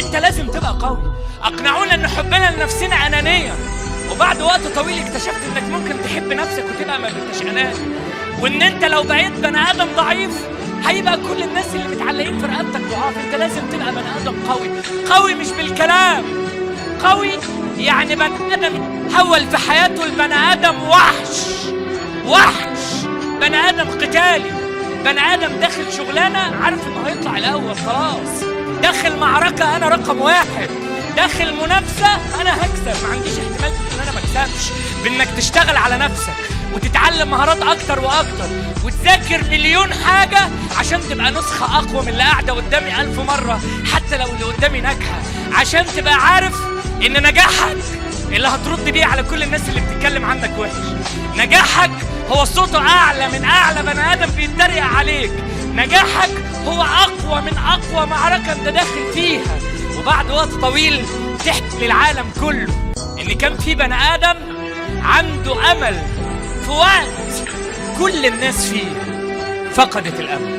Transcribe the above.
انت لازم تبقى قوي. اقنعونا ان حبنا لنفسنا انانيه، وبعد وقت طويل اكتشفت انك ممكن تحب نفسك وتبقى ما انتش اناني، وان انت لو بقيت بني ادم ضعيف هيبقى كل الناس اللي متعلقين في رقبتك ضعاف. انت لازم تبقى بني ادم قوي. قوي مش بالكلام، قوي يعني بني ادم حول في حياته البني ادم وحش، بني ادم قتالي، بني ادم داخل شغلانه عارف انه هيطلع الاول خلاص، داخل معركه انا رقم واحد، داخل منافسه انا هكسب، ما عنديش احتمال ان انا ما اكسبش. بانك تشتغل على نفسك وتتعلم مهارات اكتر واكتر وتذاكر مليون حاجه عشان تبقى نسخه اقوى من اللي قاعده قدامي 1000 مره، حتى لو اللي قدامي ناجحه، عشان تبقى عارف ان نجاحك اللي هترد بيه على كل الناس اللي بتتكلم عنك وحش. نجاحك هو صوته اعلى من اعلى بني ادم بيتريق عليك. نجاحك هو اقوى من اقوى معركه انت داخل فيها. وبعد وقت طويل تحكي للعالم كله ان كان في بني ادم عنده امل في وقت كل الناس فيه فقدت الامل.